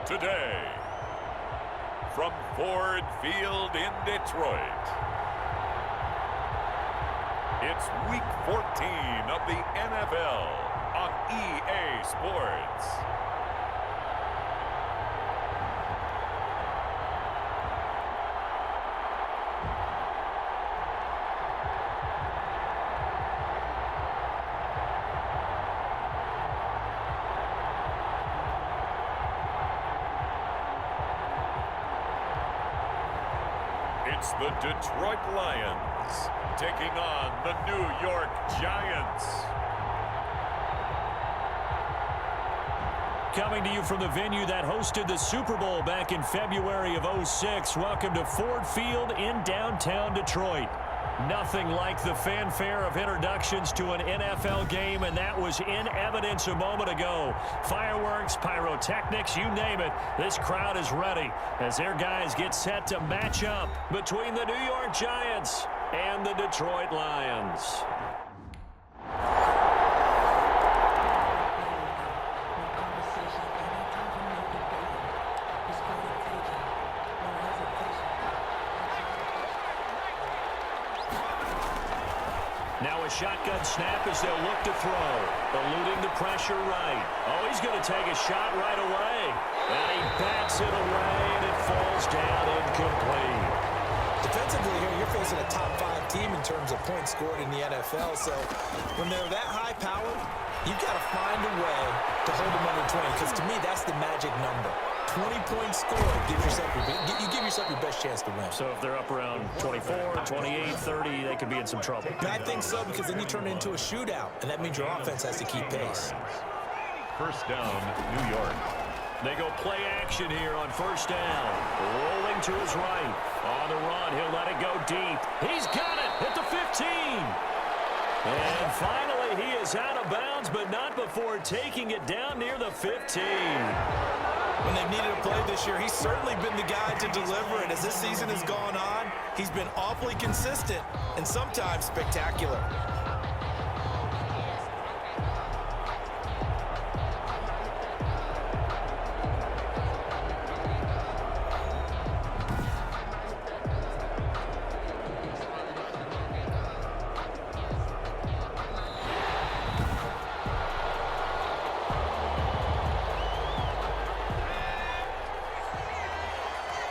Today, from Ford Field in Detroit, it's Week 14 of the NFL on EA Sports. It's the Detroit Lions taking on the New York Giants. Coming to you from the venue that hosted the Super Bowl back in February of '06. Welcome to Ford Field in downtown Detroit. Nothing like the fanfare of introductions to an NFL game, and that was in evidence a moment ago. Fireworks, pyrotechnics, you name it. This crowd is ready as their guys get set to match up between the New York Giants and the Detroit Lions. Now a shotgun snap as they'll look to throw. Eluding the pressure right. Oh, he's going to take a shot right away. And he bats it away, and it falls down incomplete. Defensively here, you're facing a top 5 team in terms of points scored in the NFL. So when they're that high-powered, you've got to find a way to hold them under 20. Because to me, that's the magic number. 20 points scored, you give yourself your best chance to win. So if they're up around 24, 28, 30, they could be in some trouble. I think so, because then you turn it into a shootout, and that means your offense has to keep pace. First down, New York. They go play action here on first down. Rolling to his right. On the run, he'll let it go deep. He's got it at the 15. And finally, he is out of bounds, but not before taking it down near the 15. When they've needed a play this year, he's certainly been the guy to deliver it. As this season has gone on, he's been awfully consistent and sometimes spectacular.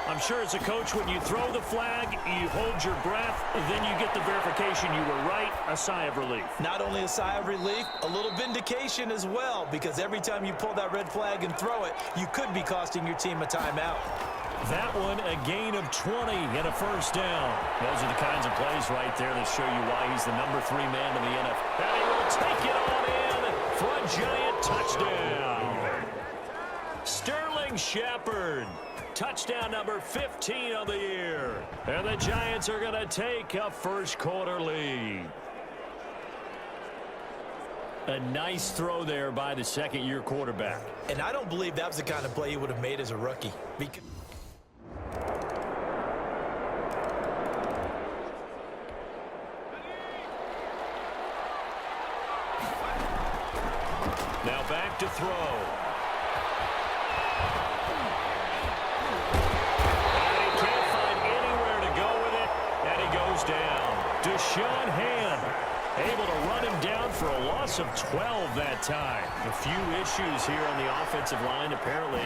I'm sure as a coach, when you throw the flag, you hold your breath, then you get the verification you were right, a sigh of relief. Not only a sigh of relief, a little vindication as well, because every time you pull that red flag and throw it, you could be costing your team a timeout. That one, a gain of 20 and a first down. Those are the kinds of plays right there that show you why he's the number 3 man in the NFL. And he will take it on in for a Giant touchdown. Sterling Shepard. Touchdown number 15 of the year. And the Giants are going to take a first quarter lead. A nice throw there by the second-year quarterback. And I don't believe that was the kind of play he would have made as a rookie. Now back to throw. Down. Deshaun Hand able to run him down for a loss of 12 that time. A few issues here on the offensive line. Apparently,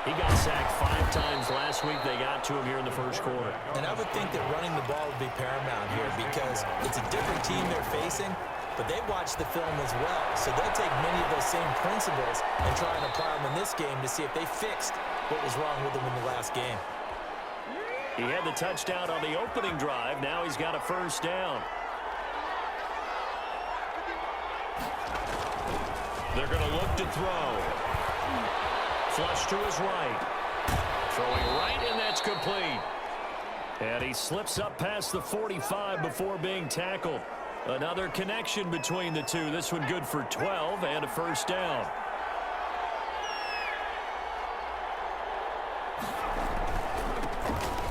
he got sacked 5 times last week. They got to him here in the first quarter. And I would think that running the ball would be paramount here because it's a different team they're facing, but they watch the film as well. So they'll take many of those same principles and try and apply them in this game to see if they fixed what was wrong with them in the last game. He had the touchdown on the opening drive. Now he's got a first down. They're going to look to throw. Flush to his right. Throwing right, and that's complete. And he slips up past the 45 before being tackled. Another connection between the two. This one good for 12 and a first down.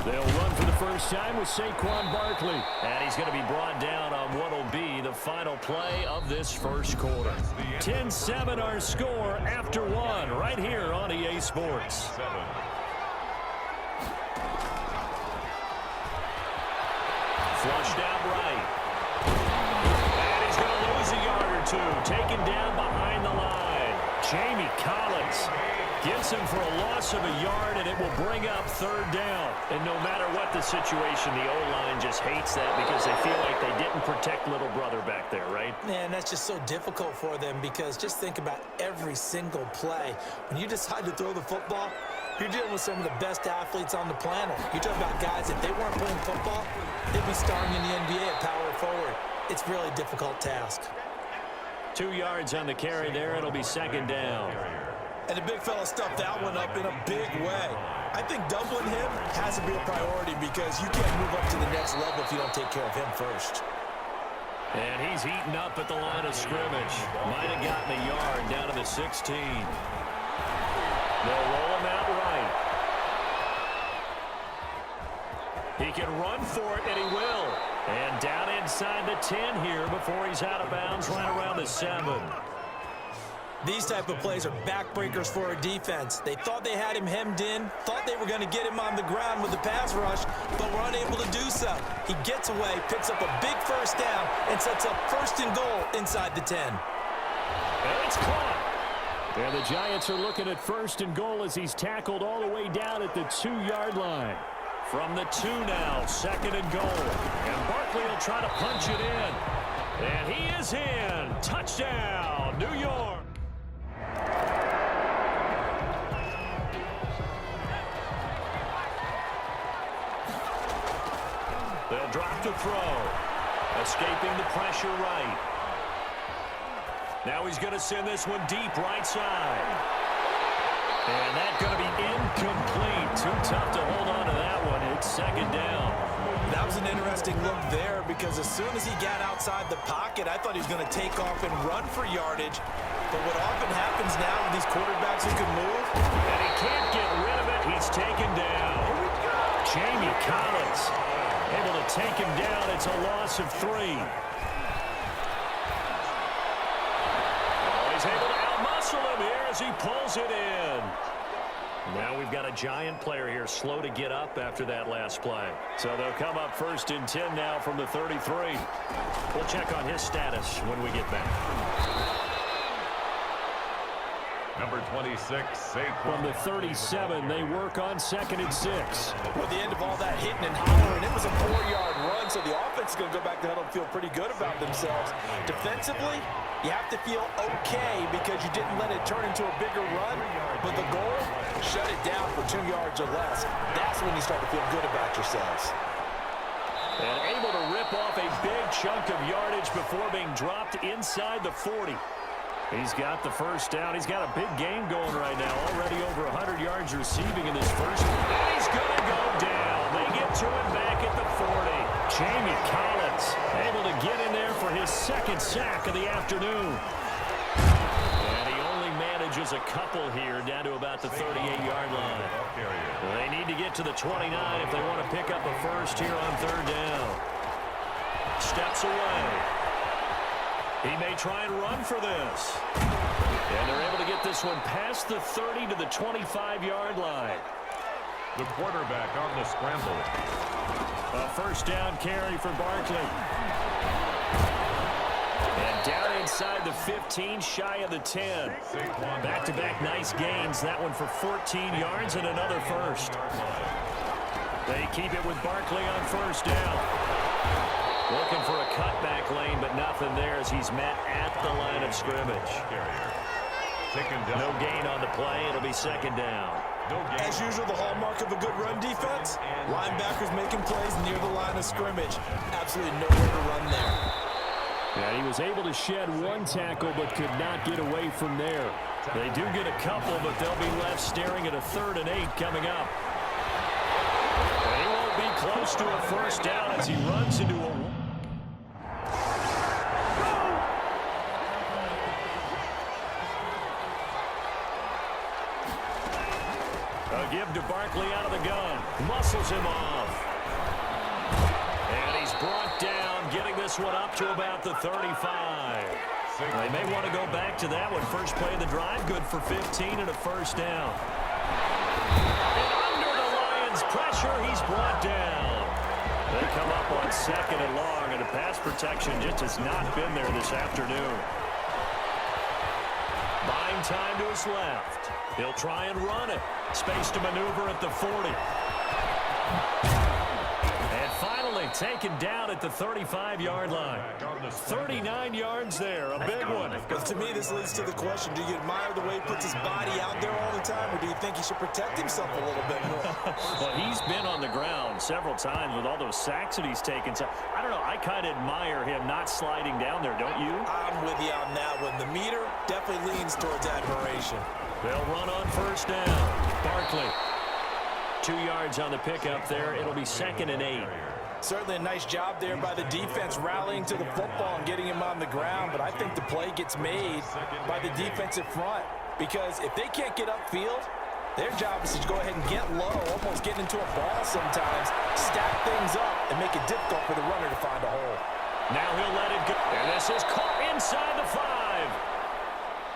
They'll run for the first time with Saquon Barkley. And he's going to be brought down on what will be the final play of this first quarter. 10-7 our score after one right here on EA Sports. Flushed out right. And he's going to lose a yard or two. Taken down behind the line. Jamie Collins gets him for a loss of a yard, and it will bring up third down. And no matter what the situation, the O-line just hates that because they feel like they didn't protect little brother back there, right? Man, that's just so difficult for them because just think about every single play. When you decide to throw the football, you're dealing with some of the best athletes on the planet. You're talking about guys, if they weren't playing football, they'd be starring in the NBA at power forward. It's a really difficult task. 2 yards on the carry there. It'll be second down. And the big fella stuffed that one up in a big way. I think doubling him has to be a priority because you can't move up to the next level if you don't take care of him first. And he's eaten up at the line of scrimmage. Might have gotten a yard down to the 16. They'll roll him out right. He can run for it, and he will. And down inside the 10 here before he's out of bounds right around the 7. These type of plays are backbreakers for a defense. They thought they had him hemmed in, thought they were going to get him on the ground with the pass rush, but were unable to do so. He gets away, picks up a big first down, and sets up first and goal inside the 10. And it's caught. And the Giants are looking at first and goal as he's tackled all the way down at the 2-yard line. From the 2 now, second and goal. And Barkley will try to punch it in. And he is in. Touchdown, New York. They'll drop to throw. Escaping the pressure right. Now he's going to send this one deep right side. And that's going to be incomplete. Too tough to hold on to that one. It's second down. That was an interesting look there because as soon as he got outside the pocket, I thought he was going to take off and run for yardage. But what often happens now with these quarterbacks who can move, and he can't get rid of it. He's taken down. Jamie Collins able to take him down. It's a loss of 3. He's able to outmuscle him here as he pulls it in. Now we've got a Giant player here slow to get up after that last play. So they'll come up first and 10 now from the 33. We'll check on his status when we get back. Number 26, Saquon. From the 37, they work on second and 6. Well, at the end of all that hitting and hollering, it was a 4-yard run, so the offense is going to go back to huddle and feel pretty good about themselves. Defensively, you have to feel okay because you didn't let it turn into a bigger run, but the goal, shut it down for 2 yards or less. That's when you start to feel good about yourselves. And able to rip off a big chunk of yardage before being dropped inside the 40. He's got the first down. He's got a big game going right now. Already over 100 yards receiving in this first. And he's going to go down. They get to him back at the 40. Jamie Collins able to get in there for his second sack of the afternoon. And he only manages a couple here down to about the 38-yard line. They need to get to the 29 if they want to pick up a first here on third down. Steps away. He may try and run for this. And they're able to get this one past the 30 to the 25-yard line. The quarterback on the scramble. A first down carry for Barkley. And down inside the 15, shy of the 10. Back-to-back nice gains. That one for 14 yards and another first. They keep it with Barkley on first down. Looking for a cutback lane, but nothing there as he's met at the line of scrimmage. No gain on the play. It'll be second down. As usual, the hallmark of a good run defense, linebackers making plays near the line of scrimmage. Absolutely nowhere to run there. Yeah, he was able to shed one tackle, but could not get away from there. They do get a couple, but they'll be left staring at a 3rd and 8 coming up. And he won't be close to a first down as he runs into a... A give to Barkley out of the gun. Muscles him off. brought down, getting this one up to about the 35. They may want to go back to that one. First play of the drive, good for 15 and a first down. And under the Lions' pressure, he's brought down. They come up on second and long, and the pass protection just has not been there this afternoon. Buying time to his left. He'll try and run it. Space to maneuver at the 40. And finally taken down at the 35-yard line. 39 yards there, a big one. But to me, this leads to the question, do you admire the way he puts his body out there all the time, or do you think he should protect himself a little bit more? Well, he's been on the ground several times with all those sacks that he's taken. So, I don't know, I kind of admire him not sliding down there, don't you? I'm with you on that one. The meter definitely leans towards admiration. They'll run on first down. Barkley. 2 yards on the pickup there. It'll be 2nd and 8. Certainly a nice job there by the defense rallying to the football and getting him on the ground, but I think the play gets made by the defensive front because if they can't get upfield, their job is to go ahead and get low, almost get into a ball sometimes, stack things up, and make it difficult for the runner to find a hole. Now he'll let it go. And this is caught inside the 5.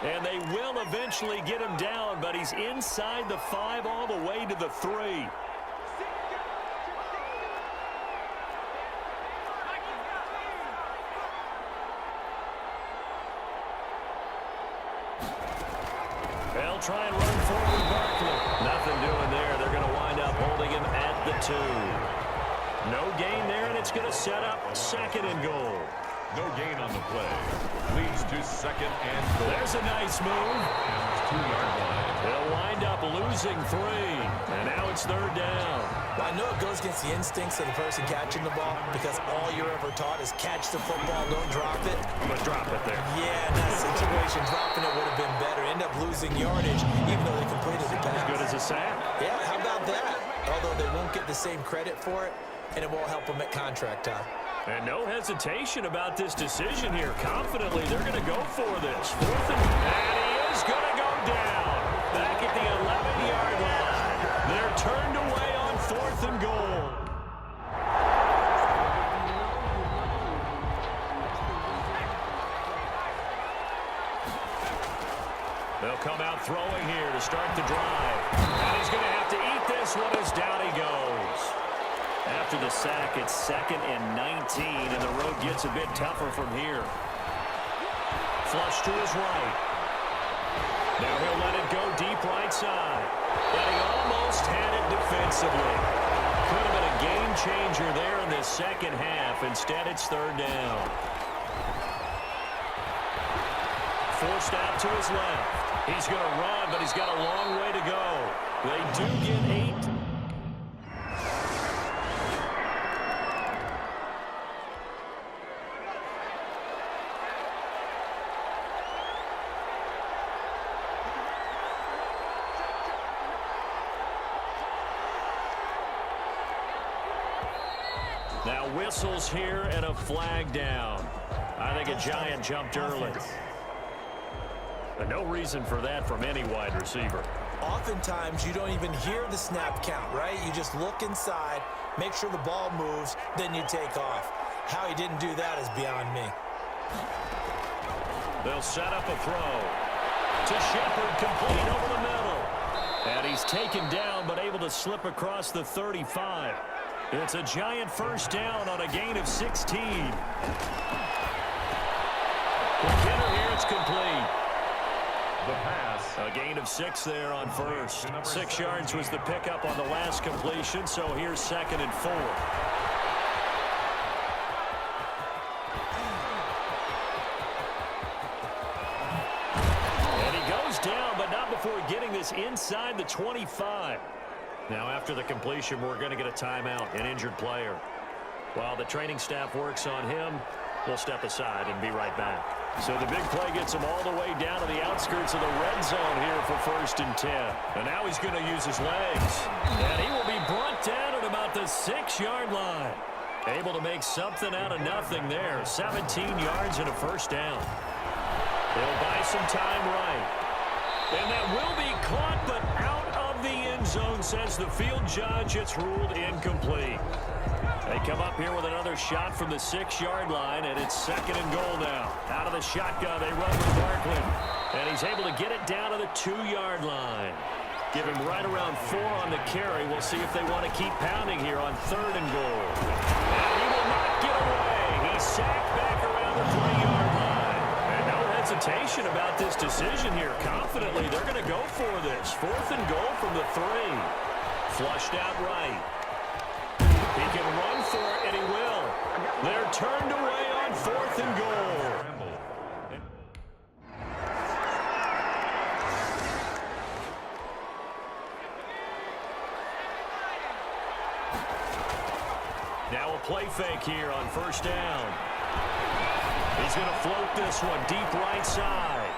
And they will eventually get him down, but he's inside the 5 all the way to the 3. They'll try and run forward Barkley. Nothing doing there. They're going to wind up holding him at the 2. No gain there, and it's going to set up 2nd and goal. No gain on the play. Leads to 2nd and goal. There's a nice move. 2-yard line. They'll wind up losing 3. And now it's 3rd down. Well, I know it goes against the instincts of the person catching the ball because all you're ever taught is catch the football, don't drop it. But drop it there. Yeah, in that situation, dropping it would have been better. End up losing yardage, even though they completed the pass. As good as a sack. Yeah, how about that? Although they won't get the same credit for it, and it won't help them at contract time. And no hesitation about this decision here. Confidently, they're going to go for this. 4th and he is going to go down. Back at the 11-yard line. They're turned away on 4th and goal. They'll come out throwing here to start the drive. And he's going to have to eat this one as down he goes. After the sack, it's 2nd and 19, and the road gets a bit tougher from here. Flush to his right. Now he'll let it go deep right side. And he almost had it defensively. Could have been a game changer there in the second half. Instead, it's 3rd down. Forced out to his left. He's going to run, but he's got a long way to go. They do get 8. Now whistles here and a flag down. I think a Giant jumped early. But no reason for that from any wide receiver. Oftentimes, you don't even hear the snap count, right? You just look inside, make sure the ball moves, then you take off. How he didn't do that is beyond me. They'll set up a throw. To Shepard, complete over the middle. And he's taken down, but able to slip across the 35. It's a Giant first down on a gain of 16. Beginner here, it's complete. The pass. A gain of 6 there on first. 6 yards was the pickup on the last completion, so here's 2nd and 4. And he goes down, but not before getting this inside the 25. Now after the completion, we're going to get a timeout, an injured player. While the training staff works on him, we'll step aside and be right back. So the big play gets him all the way down to the outskirts of the red zone here for 1st and 10. And now he's going to use his legs. And he will be brought down at about the 6-yard line. Able to make something out of nothing there. 17 yards and a first down. They'll buy some time right. And that will be caught, but out of the end zone, says the field judge. It's ruled incomplete. They come up here with another shot from the 6-yard line, and it's 2nd and goal now. Out of the shotgun, they run with Barkley. And he's able to get it down to the 2-yard line. Give him right around 4 on the carry. We'll see if they want to keep pounding here on 3rd and goal. And he will not get away. He's sacked back around the 3-yard line. And no hesitation about this decision here. Confidently, they're going to go for this. 4th and goal from the 3. Flushed out right. He can run for it, and he will. They're turned away on 4th and goal. Now a play fake here on 1st down. He's going to float this one deep right side.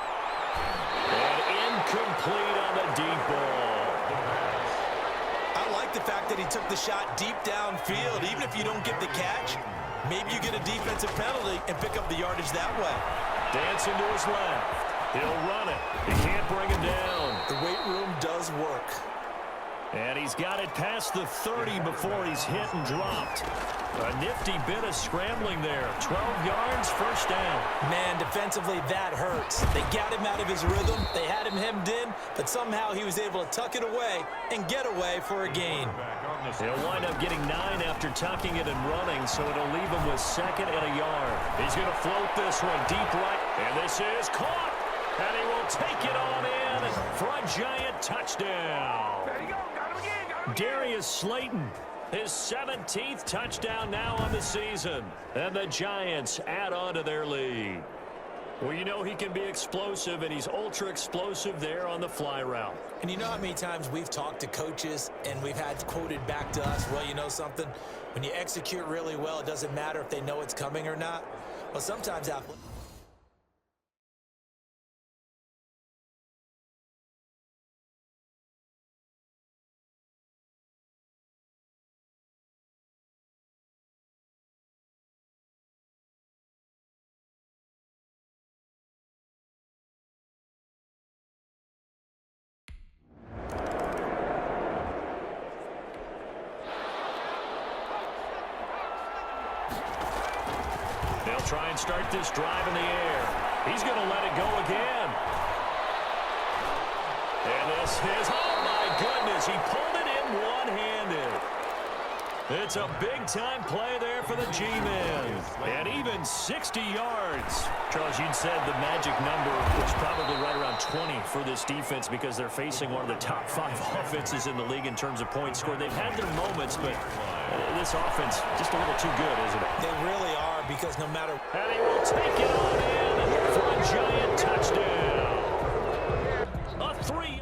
And incomplete on the deep ball. I like the fact that he took the shot deep downfield. Even if you don't get the catch, maybe you get a defensive penalty and pick up the yardage that way. Dancing to his left. He'll run it. He can't bring him down. The weight room does work. And he's got it past the 30 before he's hit and dropped. A nifty bit of scrambling there. 12 yards, 1st down. Man, defensively, that hurts. They got him out of his rhythm. They had him hemmed in, but somehow he was able to tuck it away and get away for a gain. He'll wind up getting 9 after tucking it and running, so it'll leave him with 2nd and a yard. He's going to float this one deep right, and this is caught. And he will take it on in for a Giant touchdown. There you go. Got him again. Got him again. Darius Slayton, his 17th touchdown now on the season. And the Giants add on to their lead. Well, you know he can be explosive, and he's ultra explosive there on the fly route. And you know how many times we've talked to coaches and we've had quoted back to us, well, you know something? When you execute really well, it doesn't matter if they know it's coming or not. Well, sometimes try and start this drive in the air. He's going to let it go again. And this is, oh my goodness, he pulled it in one-handed. It's a big-time play there for the G-Men. And even 60 yards. Charles, you'd said the magic number was probably right around 20 for this defense because they're facing one of the top 5 offenses in the league in terms of points scored. They've had their moments, but this offense just a little too good, isn't it? they really are, because no matter... And he will take it on in for a Giant touchdown. A 3.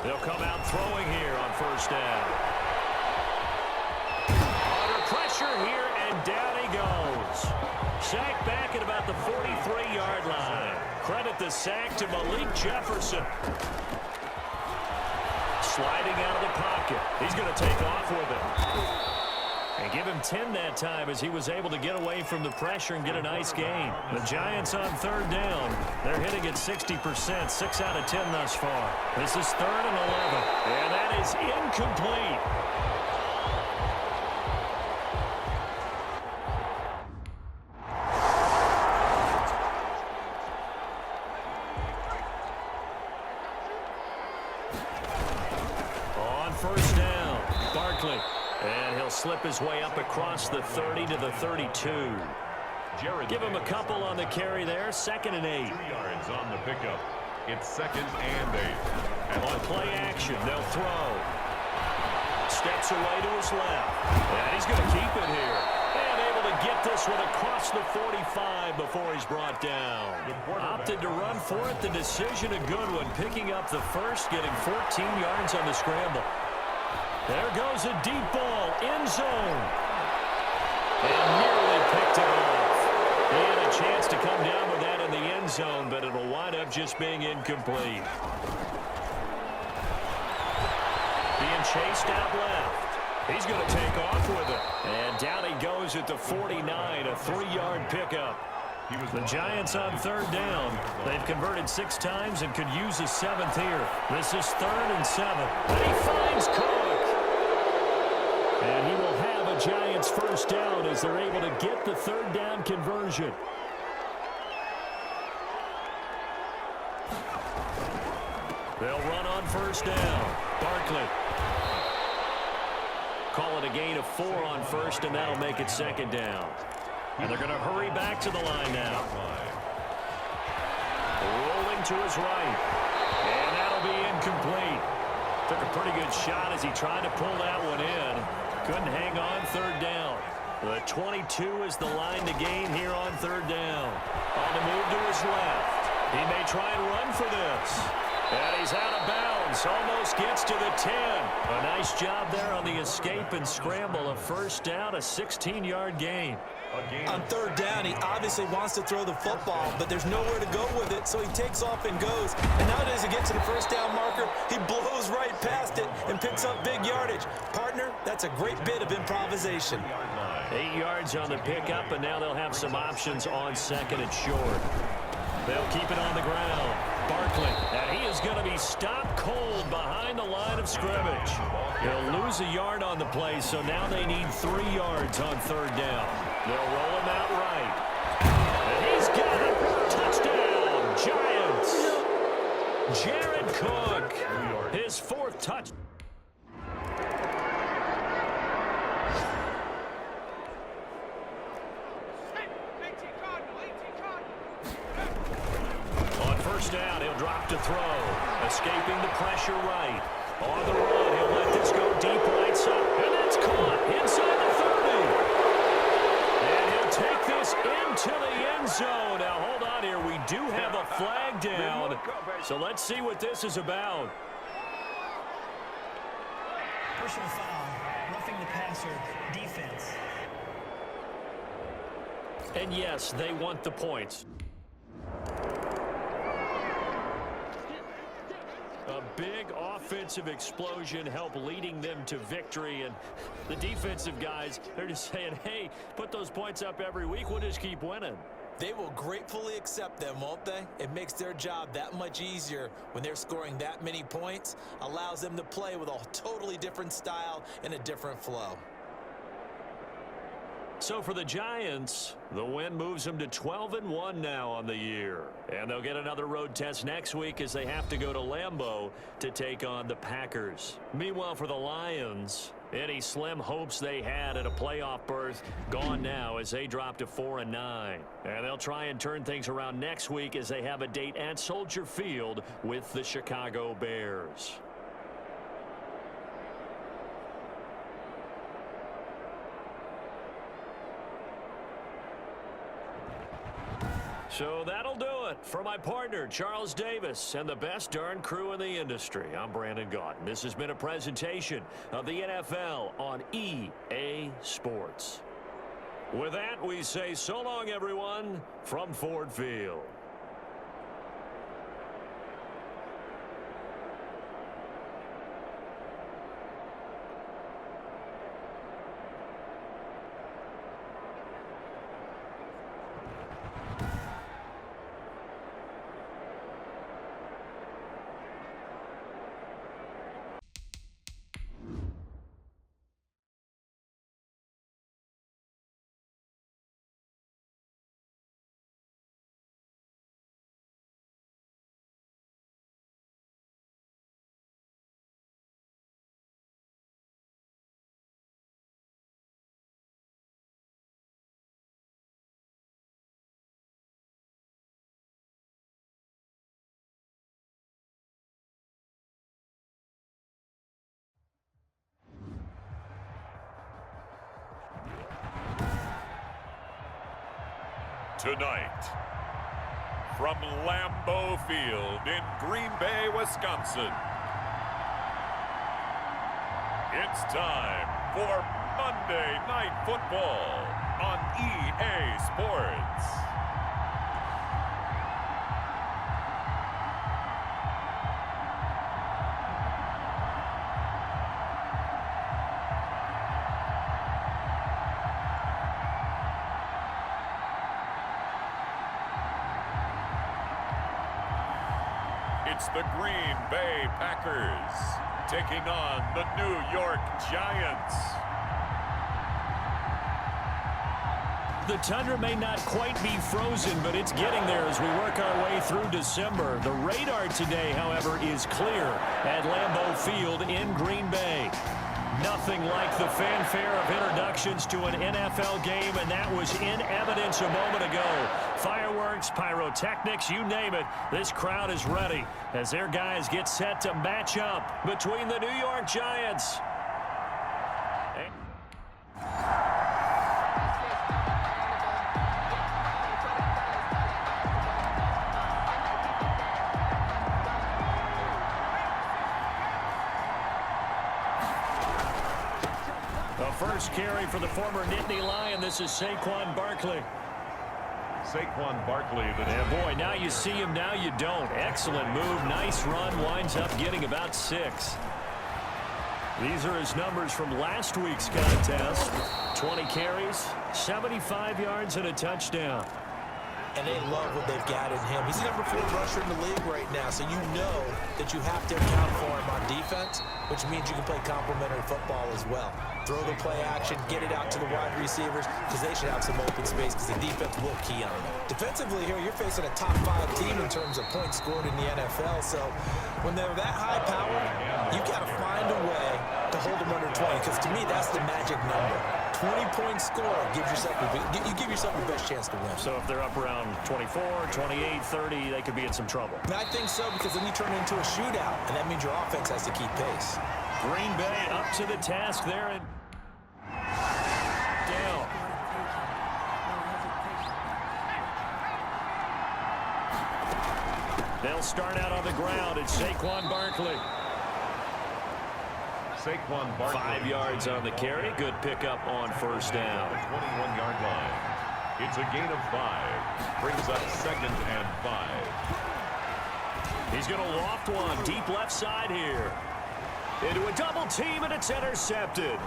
They'll come out throwing here on 1st down. Under pressure here, and down he goes. Sacked back at about the 43-yard line. Credit the sack to Malik Jefferson. Sliding out of the pocket. He's going to take off with it. And give him 10 that time as he was able to get away from the pressure and get a nice gain. The Giants on 3rd down. They're hitting at 60%, 6 out of 10 thus far. This is 3rd and 11. And that is incomplete. On 1st down, Barkley. And he'll slip his way up across the 30 to the 32. Give him a couple on the carry there. 2nd and 8. 2 yards on the pickup. It's 2nd and 8. On play action, they'll throw. Steps away to his left. And he's going to keep it here. And able to get this one across the 45 before he's brought down. Opted to run for it. The decision a good one. Picking up the first, getting 14 yards on the scramble. There goes a deep ball, end zone. And nearly picked it off. He had a chance to come down with that in the end zone, but it'll wind up just being incomplete. Being chased out left. He's going to take off with it. And down he goes at the 49, a 3-yard pickup. The Giants on third down. They've converted 6 times and could use a 7th here. This is 3rd and 7. And he finds Cook. And he will have a Giants first down as they're able to get the 3rd down conversion. They'll run on first down. Barkley. Call it a gain of 4 on first, and that'll make it 2nd down. And they're going to hurry back to the line now. Rolling to his right. And that'll be incomplete. Took a pretty good shot as he tried to pull that one in. Couldn't hang on 3rd down. The 22 is the line to gain here on 3rd down. On the move to his left. He may try and run for this. And he's out of bounds. Almost gets to the 10. A nice job there on the escape and scramble. A first down, a 16-yard gain. On 3rd down, he obviously wants to throw the football, but there's nowhere to go with it, so he takes off and goes. And nowadays, he gets to the first down marker, he blows right past it and picks up big yardage. Partner, that's a great bit of improvisation. 8 yards on the pickup, and now they'll have some options on 2nd and short. They'll keep it on the ground. Barkley, and he is going to be stopped cold behind the line of scrimmage. He'll lose a yard on the play, so now they need 3 yards on 3rd down. They'll roll him out right. And he's got it. Touchdown, Giants. Jared Cook, his 4th touch. On first down, he'll drop to throw. Escaping the pressure right. On the run, he'll let this go deep right side. And that's caught inside the 30. And he'll take this into the end zone. Now, hold on here. We do have a flag down. So let's see what this is about. Personal foul, roughing the passer, defense. And yes, they want the points. A big offensive explosion helped leading them to victory. And the defensive guys, they're just saying, hey, put those points up every week. We'll just keep winning. They will gratefully accept them, won't they? It makes their job that much easier when they're scoring that many points. Allows them to play with a totally different style and a different flow. So for the Giants, the win moves them to 12-1 now on the year. And they'll get another road test next week as they have to go to Lambeau to take on the Packers. Meanwhile, for the Lions, any slim hopes they had at a playoff berth gone now as they drop to 4-9. And they'll try and turn things around next week as they have a date at Soldier Field with the Chicago Bears. So that'll do it for my partner, Charles Davis, and the best darn crew in the industry. I'm Brandon Gaudin. This has been a presentation of the NFL on EA Sports. With that, we say so long, everyone, from Ford Field. Tonight, from Lambeau Field in Green Bay, Wisconsin, it's time for Monday Night Football on EA Sports. It's the Green Bay Packers taking on the New York Giants. The tundra may not quite be frozen, but it's getting there as we work our way through December. The radar today, however, is clear at Lambeau Field in Green Bay. Nothing like the fanfare of introductions to an NFL game, and that was in evidence a moment ago. Fireworks, pyrotechnics, you name it. This crowd is ready as their guys get set to match up between the New York Giants. First carry for the former Nittany Lion. This is Saquon Barkley. Saquon Barkley. And boy, now you see him, now you don't. Excellent move. Nice run. Winds up getting about 6. These are his numbers from last week's contest. 20 carries, 75 yards, and a touchdown. And they love what they've got in him. He's the number 4 rusher in the league right now, so you know that you have to account for him on defense, which means you can play complementary football as well. Throw the play action, get it out to the wide receivers, because they should have some open space, because the defense will key on them. Defensively here, you're facing a top 5 team in terms of points scored in the NFL, so when they're that high powered, you got to find a way to hold them under 20, because to me, that's the magic number. 20-point score gives yourself you give yourself the best chance to win. So if they're up around 24, 28, 30, they could be in some trouble. And I think so, because then you turn it into a shootout, and that means your offense has to keep pace. Green Bay up to the task there and down. They'll start out on the ground. It's Saquon Barkley. Saquon Barkley. 5 yards on the carry. Good pickup on first down. 21-yard line. It's a gain of 5. Brings up 2nd and 5. He's going to loft one deep left side here. Into a double team, and it's intercepted.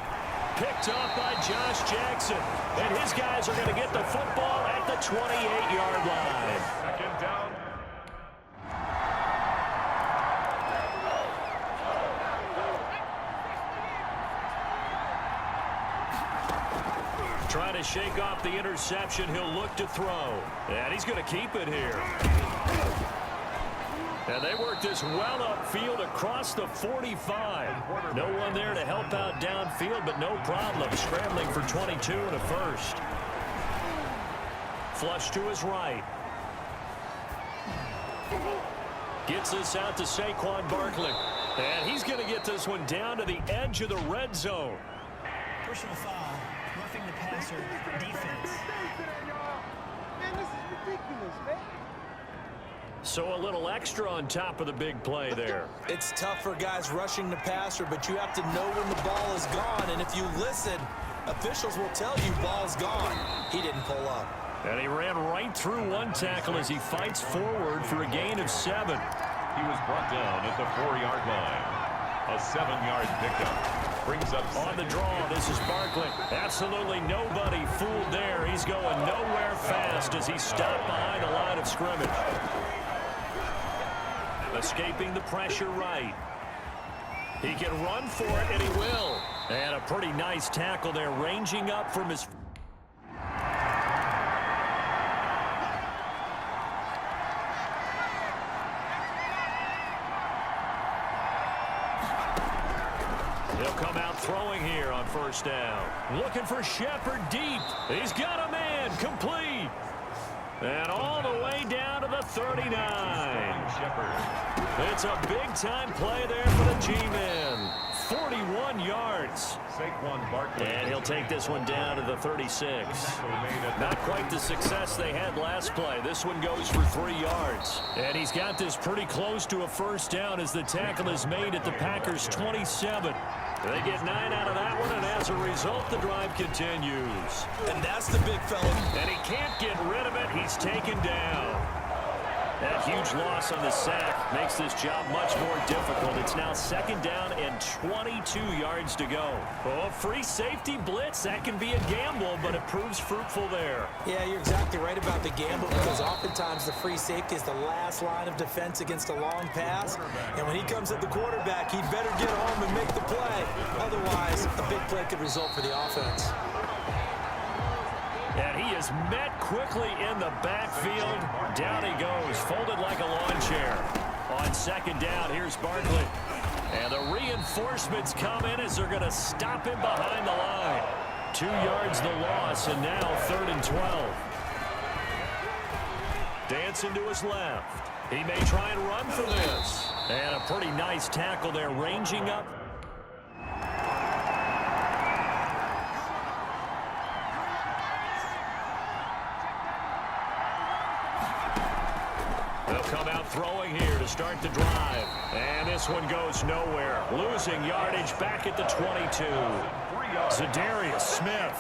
Picked up by Josh Jackson. And his guys are going to get the football at the 28-yard line. 2nd down. Trying to shake off the interception. He'll look to throw. And he's going to keep it here. And they work this well upfield across the 45. No one there to help out downfield, but no problem. Scrambling for 22 and a first. Flush to his right. Gets this out to Saquon Barkley. And he's going to get this one down to the edge of the red zone. Personal foul. Roughing the passer. Defense. Man, this is ridiculous, man. So a little extra on top of the big play there. It's tough for guys rushing the passer, but you have to know when the ball is gone. And if you listen, officials will tell you ball's gone. He didn't pull up. And he ran right through one tackle as he fights forward for a gain of 7. He was brought down at the 4-yard line. A 7-yard pickup. Brings up on the draw. This is Barkley. Absolutely nobody fooled there. He's going nowhere fast as he stopped behind the line of scrimmage. Escaping the pressure right. He can run for it, and he will. And a pretty nice tackle there, ranging up from his... He'll come out throwing here on first down. Looking for Shepard deep. He's got a man complete. And all the way down to the 39. It's a big-time play there for the G-men. 41 yards. Saquon Barkley. And he'll take this one down to the 36. Not quite the success they had last play. This one goes for 3 yards. And he's got this pretty close to a first down as the tackle is made at the Packers' 27. They get 9 out of that one, and as a result, the drive continues. And that's the big fella. And he can't get rid of it. He's taken down. That huge loss on the sack makes this job much more difficult. It's now 2nd down and 22 yards to go. Oh, a free safety blitz, that can be a gamble, but it proves fruitful there. Yeah, you're exactly right about the gamble because oftentimes the free safety is the last line of defense against a long pass. And when he comes at the quarterback, he'd better get home and make the play. Otherwise, a big play could result for the offense. And he is met quickly in the backfield. Down he goes, folded like a lawn chair. On 2nd down, here's Barkley. And the reinforcements come in as they're going to stop him behind the line. 2 yards the loss, and now 3rd and 12. Dancing to his left. He may try and run for this. And a pretty nice tackle there, ranging up. Throwing here to start the drive. And this one goes nowhere. Losing yardage back at the 22. Zadarius Smith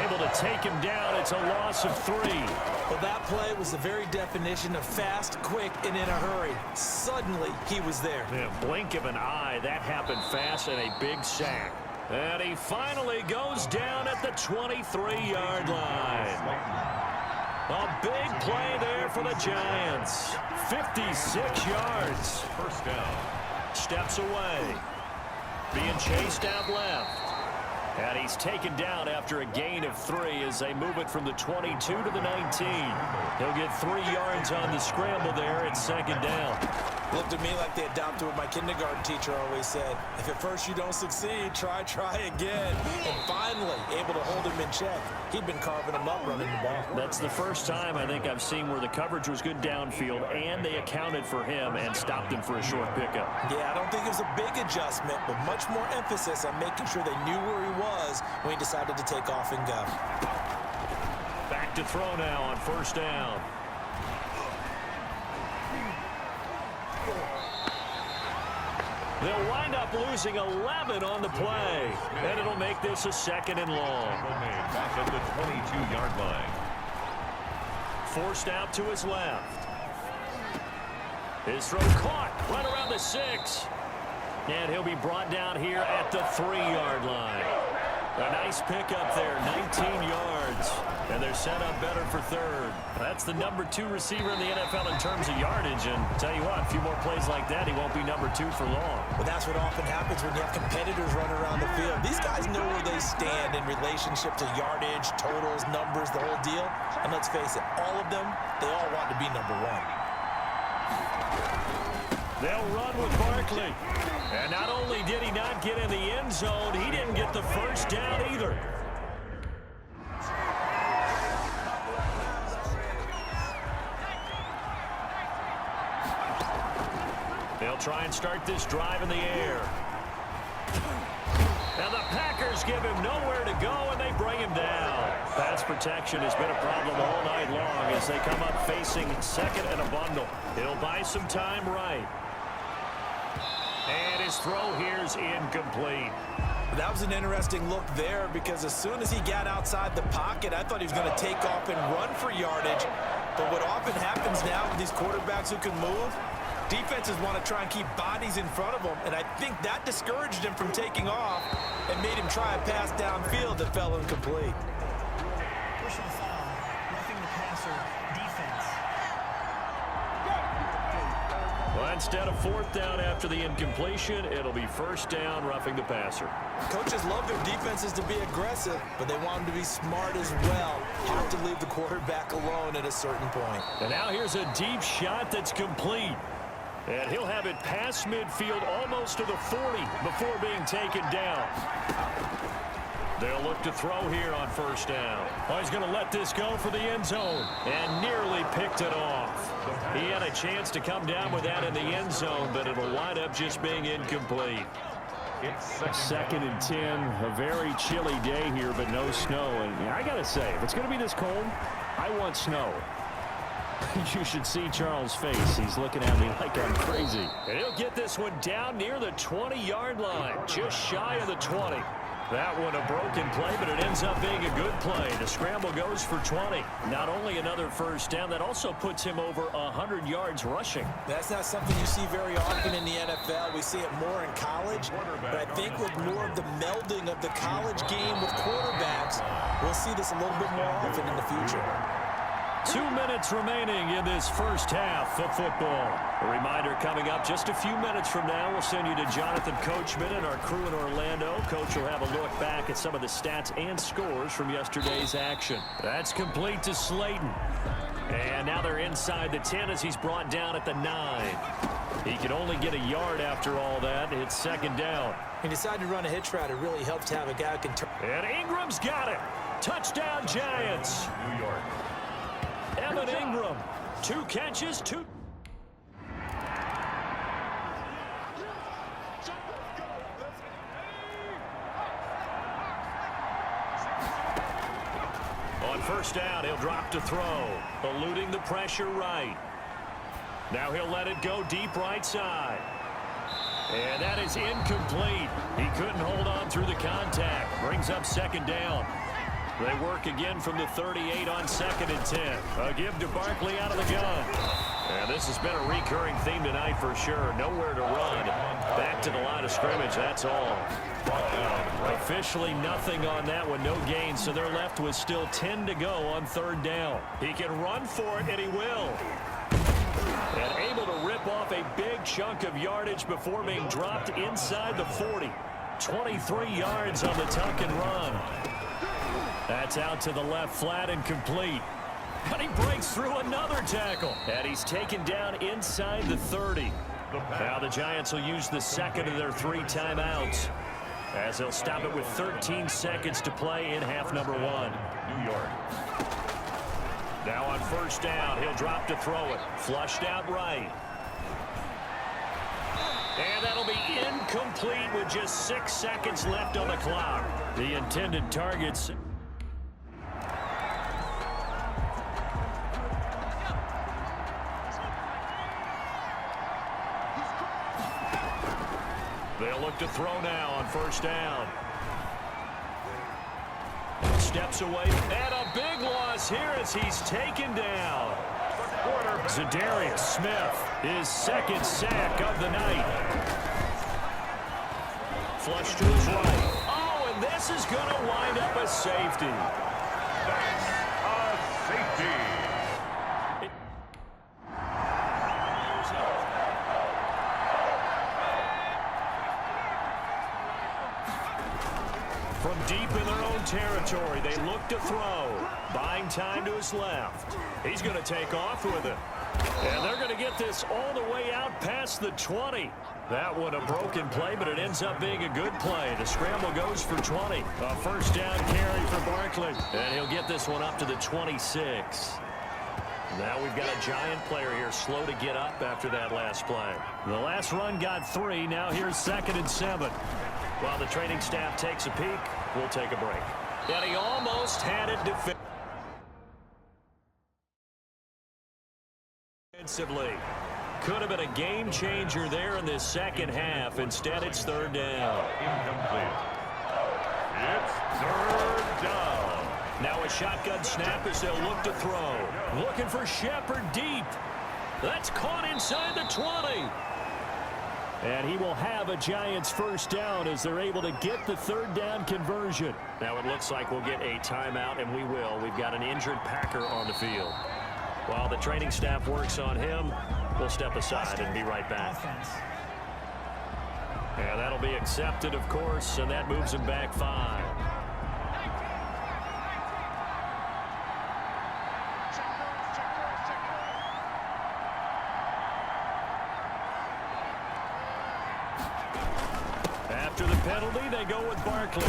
able to take him down. It's a loss of 3. Well, that play was the very definition of fast, quick, and in a hurry. Suddenly, he was there. In a blink of an eye, that happened fast and a big sack. And he finally goes down at the 23-yard line. A big play there for the Giants. 56 yards. First down. Steps away. Being chased out left. And he's taken down after a gain of 3 as they move it from the 22 to the 19. He'll get 3 yards on the scramble there at 2nd down. Looked at me like they adopted what my kindergarten teacher always said. If at first you don't succeed, try again. And finally, able to hold him in check. He'd been carving him up running the ball. That's the first time I think I've seen where the coverage was good downfield and they accounted for him and stopped him for a short pickup. Yeah, I don't think it was a big adjustment, but much more emphasis on making sure they knew where he was when he decided to take off and go. Back to throw now on 1st down. They'll wind up losing 11 on the play. And it'll make this a 2nd and long. Back at the 22-yard line. Forced out to his left. His throw caught right around the 6. And he'll be brought down here at the 3-yard line. A nice pickup there, 19 yards. And they're set up better for 3rd. That's the number 2 receiver in the NFL in terms of yardage. And tell you what, a few more plays like that, he won't be number 2 for long. Well, that's what often happens when you have competitors running around the field. These guys know where they stand in relationship to yardage, totals, numbers, the whole deal. And let's face it, all of them, they all want to be number 1. They'll run with Barkley. And not only did he not get in the end zone, he didn't get the first down either. They'll try and start this drive in the air. And the Packers give him nowhere to go, and they bring him down. Pass protection has been a problem all night long as they come up facing 2nd and a bundle. He'll buy some time right. And his throw here's incomplete. That was an interesting look there because as soon as he got outside the pocket, I thought he was going to take off and run for yardage. But what often happens now with these quarterbacks who can move, defenses want to try and keep bodies in front of them, and I think that discouraged him from taking off and made him try a pass downfield that fell incomplete. Personal foul, roughing the passer, defense. Well, instead of 4th down after the incompletion, it'll be 1st down, roughing the passer. Coaches love their defenses to be aggressive, but they want them to be smart as well. Have to leave the quarterback alone at a certain point. And now here's a deep shot that's complete. And he'll have it past midfield almost to the 40 before being taken down. They'll look to throw here on 1st down. Oh, he's going to let this go for the end zone. And nearly picked it off. He had a chance to come down with that in the end zone, but it'll wind up just being incomplete. It's 2nd and 10. A very chilly day here, but no snow. And I got to say, if it's going to be this cold, I want snow. You should see Charles' face. He's looking at me like I'm crazy. And he'll get this one down near the 20-yard line, just shy of the 20. That one a broken play, but it ends up being a good play. The scramble goes for 20. Not only another first down, that also puts him over 100 yards rushing. That's not something you see very often in the NFL. We see it more in college, but I think with more of the melding of the college game with quarterbacks, we'll see this a little bit more often in the future. 2 minutes remaining in this first half of football. A reminder coming up just a few minutes from now. We'll send you to Jonathan Coachman and our crew in Orlando. Coach will have a look back at some of the stats and scores from yesterday's action. That's complete to Slayton. And now they're inside the 10 as he's brought down at the 9. He can only get a yard after all that. It's second down. He decided to run a hitch route. It really helped to have a guy who can turn. And Ingram's got it. Touchdown, Giants. New York. Evan Ingram, 2 catches, 2. On first down, he'll drop to throw, eluding the pressure right. Now he'll let it go deep right side. And that is incomplete. He couldn't hold on through the contact. Brings up second down. They work again from the 38 on second and 10. A give to Barkley out of the gun. And this has been a recurring theme tonight for sure. Nowhere to run. Back to the line of scrimmage, that's all. Officially nothing on that one, no gain, so they're left with still 10 to go on third down. He can run for it, and he will. And able to rip off a big chunk of yardage before being dropped inside the 40. 23 yards on the tuck and run. That's out to the left, flat and complete. And he breaks through another tackle. And he's taken down inside the 30. Now the Giants will use the second of their 3 timeouts, as they'll stop it with 13 seconds to play in half number 1. New York. Now on first down, he'll drop to throw it. Flushed out right. And that'll be incomplete with just 6 seconds left on the clock. The intended targets. They'll look to throw now on first down. Steps away, and a big loss here as he's taken down. Zadarius Smith, his second sack of the night. Flush to his right. Oh, and this is going to wind up a safety. That's a safety. From deep in their own territory, they look to throw. Buying time to his left. He's going to take off with it. And they're going to get this all the way out past the 20. That one a broken play, but it ends up being a good play. The scramble goes for 20. A first down carry for Barkley. And he'll get this one up to the 26. Now we've got a Giant player here slow to get up after that last play. The last run got 3. Now here's second and 7. While the training staff takes a peek, we'll take a break. And he almost had it defensively. Could have been a game changer there in this second half. Instead, it's third down. Incomplete. It's third down. Now a shotgun snap as they'll look to throw. Looking for Shepard deep. That's caught inside the 20. And he will have a Giants first down as they're able to get the third down conversion. Now it looks like we'll get a timeout, and we will. We've got an injured Packer on the field. While the training staff works on him, we'll step aside and be right back. And that'll be accepted, of course, and that moves him back 5. After the penalty, they go with Barkley.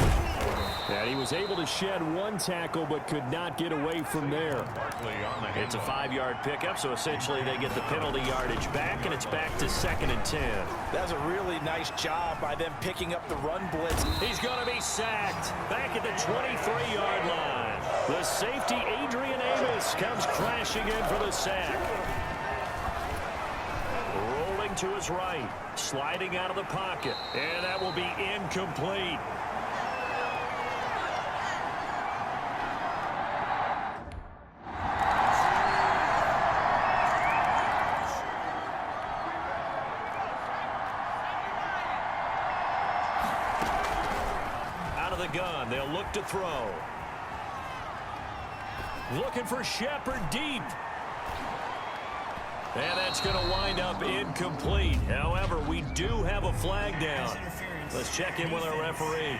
And he was able to shed 1 tackle but could not get away from there. It's a 5-yard pickup, so essentially they get the penalty yardage back, and it's back to second and 10. That's a really nice job by them picking up the run blitz. He's going to be sacked back at the 23-yard line. The safety, Adrian Amos, comes crashing in for the sack. Rolling to his right, sliding out of the pocket, and that will be incomplete. gun. They'll look to throw. Looking for Shepard deep. And that's going to wind up incomplete. However, we do have a flag down. Let's check in with our referee.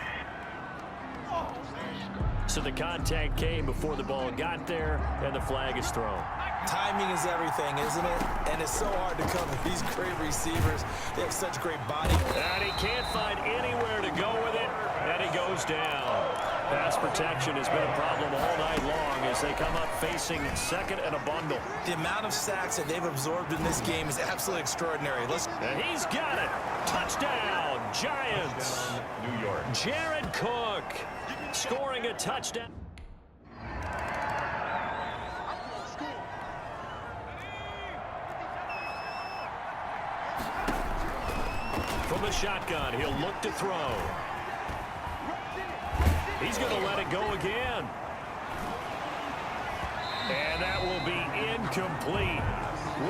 So the contact came before the ball got there, and the flag is thrown. Timing is everything, isn't it? And it's so hard to cover these great receivers. They have such great body. And he can't find anywhere to go with it, and he goes down. Pass protection has been a problem all night long as they come up facing second and a bundle. The amount of sacks that they've absorbed in this game is absolutely extraordinary. And he's got it. Touchdown, Giants. New York. Jared Cook scoring a touchdown. From the shotgun, he'll look to throw. He's going to let it go again. And that will be incomplete.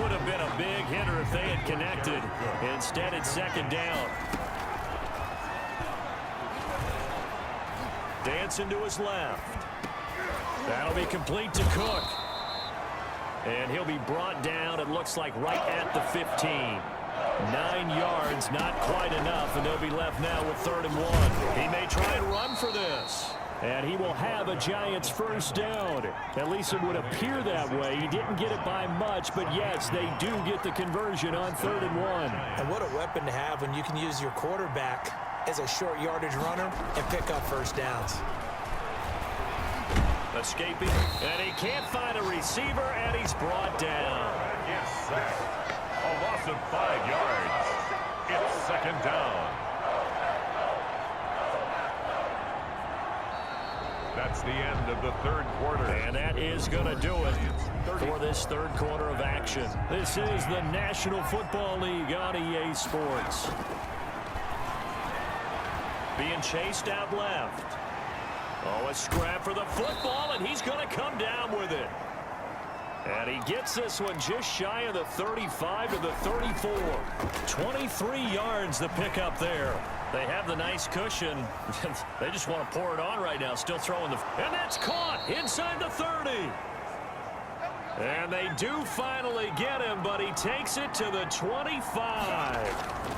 Would have been a big hitter if they had connected. Instead, it's second down. Dancing to his left. That'll be complete to Cook. And he'll be brought down, it looks like, right at the 15. 9 yards, not quite enough, and they'll be left now with 3rd and 1. He may try and run for this. And he will have a Giants first down. At least it would appear that way. He didn't get it by much, but yes, they do get the conversion on 3rd and 1. And what a weapon to have when you can use your quarterback as a short yardage runner and pick up first downs. Escaping, and he can't find a receiver, and he's brought down. Yes, sir. A loss of 5 yards. It's second down. That's the end of the 3rd quarter. And that is going to do it for this 3rd quarter of action. This is the National Football League on EA Sports. Being chased out left. Oh, a scrap for the football, and he's going to come down with it. And he gets this one just shy of the 35 to the 34. 23 yards the pickup there. They have the nice cushion. They just want to pour it on right now. Still throwing the... And that's caught inside the 30. And they do finally get him, but he takes it to the 25.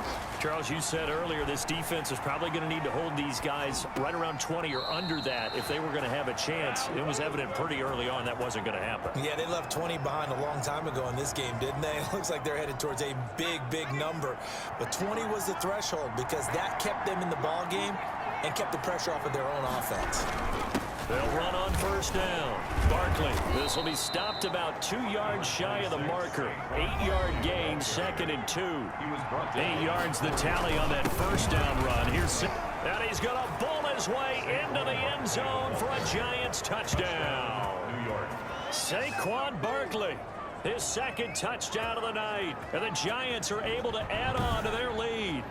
Charles, you said earlier this defense is probably going to need to hold these guys right around 20 or under that if they were going to have a chance. It was evident pretty early on that wasn't going to happen. Yeah, they left 20 behind a long time ago in this game, didn't they? It looks like they're headed towards a big, big number. But 20 was the threshold because that kept them in the ball game and kept the pressure off of their own offense. They'll run on first down. Barkley, this will be stopped about 2 yards shy of the marker. 8-yard gain, 2nd and 2. 8 yards the tally on that first down run. Here's... And he's going to bowl his way into the end zone for a Giants touchdown. New York. Saquon Barkley, his 2nd touchdown of the night. And the Giants are able to add on to their lead.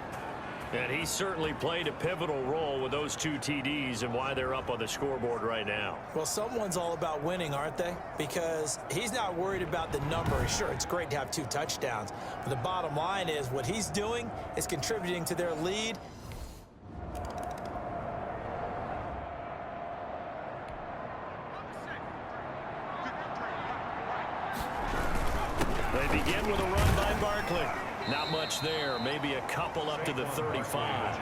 And he certainly played a pivotal role with those 2 TDs and why they're up on the scoreboard right now. Well, someone's all about winning, aren't they? Because he's not worried about the number. Sure, it's great to have 2 touchdowns. But the bottom line is what he's doing is contributing to their lead. They begin with a run by Barkley. Not much there. Maybe a couple up to the 35.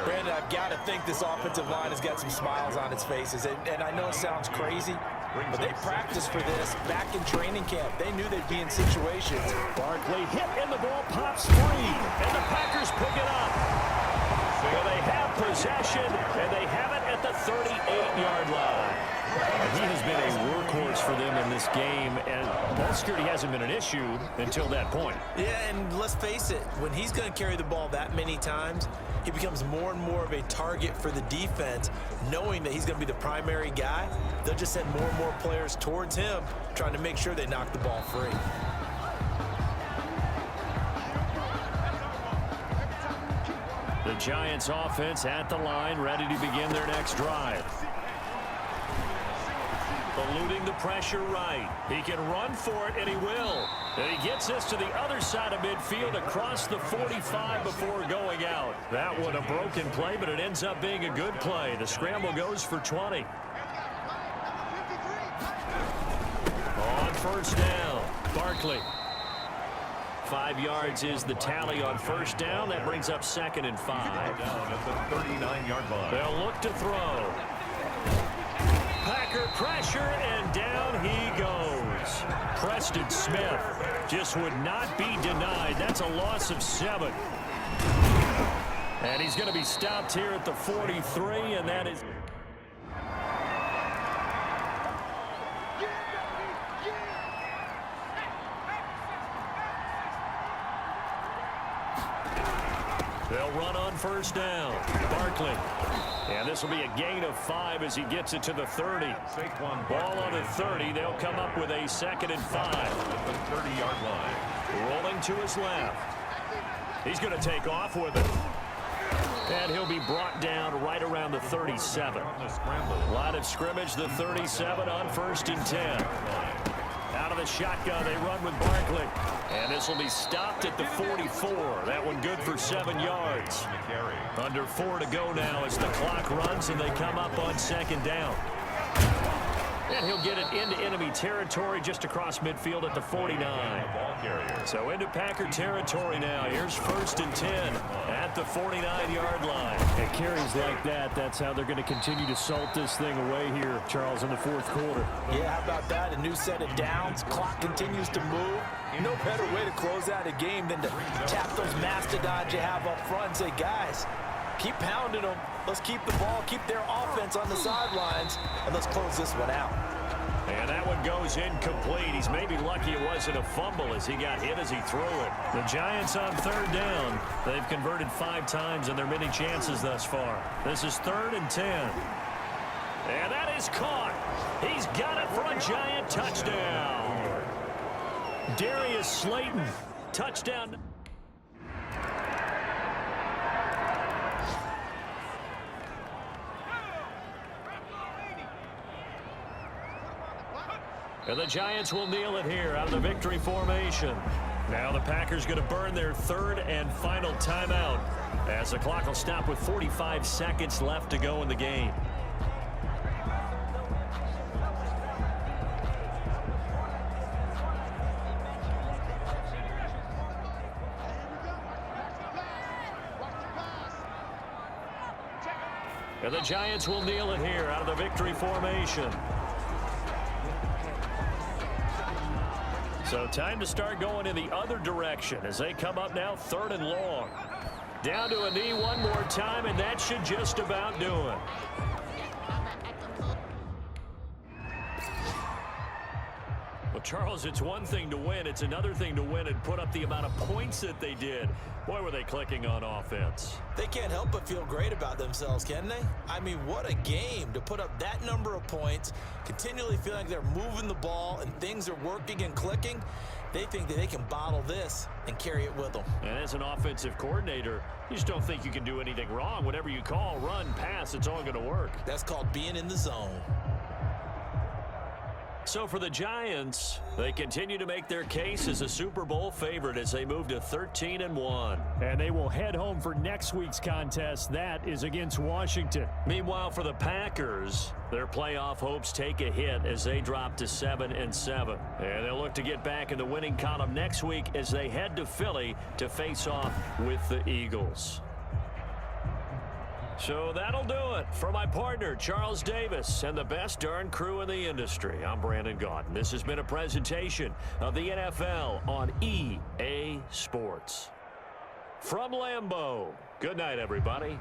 Brandon, I've got to think this offensive line has got some smiles on its faces. And I know it sounds crazy, but they practiced for this back in training camp. They knew they'd be in situations. Barkley hit and the ball pops free. And the Packers pick it up. So they have possession, and they have it at the 38-yard line. And he has been a workhorse for them in this game, and ball security hasn't been an issue until that point. Yeah, and let's face it, when he's going to carry the ball that many times, he becomes more and more of a target for the defense, knowing that he's going to be the primary guy. They'll just send more and more players towards him, trying to make sure they knock the ball free. The Giants offense at the line, ready to begin their next drive. eluding the pressure right. He can run for it, and he will. And he gets this to the other side of midfield across the 45 before going out. That one a broken play, but it ends up being a good play. The scramble goes for 20. On first down, Barkley. 5 yards is the tally on first down. That brings up 2nd and 5. Down at the 39-yard line. They'll look to throw. Packer pressure, and down he goes. Preston Smith just would not be denied. That's a loss of 7. And he's going to be stopped here at the 43, and that is... They'll run on first down. Barkley. And this will be a gain of 5 as he gets it to the 30. Ball on the 30. They'll come up with a 2nd and 5. At the 30-yard line. Rolling to his left. He's going to take off with it. And he'll be brought down right around the 37. Line of scrimmage, the 37 on 1st and 10. Out of the shotgun, they run with Barkley. And this will be stopped at the 44. That one good for 7 yards. Under 4 to go now as the clock runs, and they come up on 2nd down. And he'll get it into enemy territory just across midfield at the 49. So into Packer territory now. Here's 1st and 10 at the 49-yard line. And carries like that, that's how they're going to continue to salt this thing away here, Charles, in the 4th quarter. Yeah, how about that? A new set of downs. Clock continues to move. No better way to close out a game than to tap those mastodons you have up front and say, guys, keep pounding them. Let's keep the ball, keep their offense on the sidelines, and let's close this one out. And that one goes incomplete. He's maybe lucky it wasn't a fumble as he got hit as he threw it. The Giants on 3rd down. They've converted 5 times in their many chances thus far. This is 3rd and 10. And that is caught. He's got it for a Giant touchdown. Darius Slayton, touchdown. And the Giants will kneel it here out of the victory formation. Now the Packers going to burn their 3rd and final timeout as the clock will stop with 45 seconds left to go in the game. And the Giants will kneel it here out of the victory formation. So time to start going in the other direction as they come up now 3rd and long. Down to a knee one more time, and that should just about do it. Well, Charles, it's one thing to win. It's another thing to win and put up the amount of points that they did. Boy, were they clicking on offense. They can't help but feel great about themselves, can they? I mean, what a game to put up that number of points, continually feeling like they're moving the ball and things are working and clicking. They think that they can bottle this and carry it with them. And as an offensive coordinator, you just don't think you can do anything wrong. Whatever you call, run, pass, it's all going to work. That's called being in the zone. So for the Giants, they continue to make their case as a Super Bowl favorite as they move to 13-1. And they will head home for next week's contest. That is against Washington. Meanwhile, for the Packers, their playoff hopes take a hit as they drop to 7-7. And they'll look to get back in the winning column next week as they head to Philly to face off with the Eagles. So that'll do it for my partner, Charles Davis, and the best darn crew in the industry. I'm Brandon Gaudin. This has been a presentation of the NFL on EA Sports. From Lambeau, good night, everybody.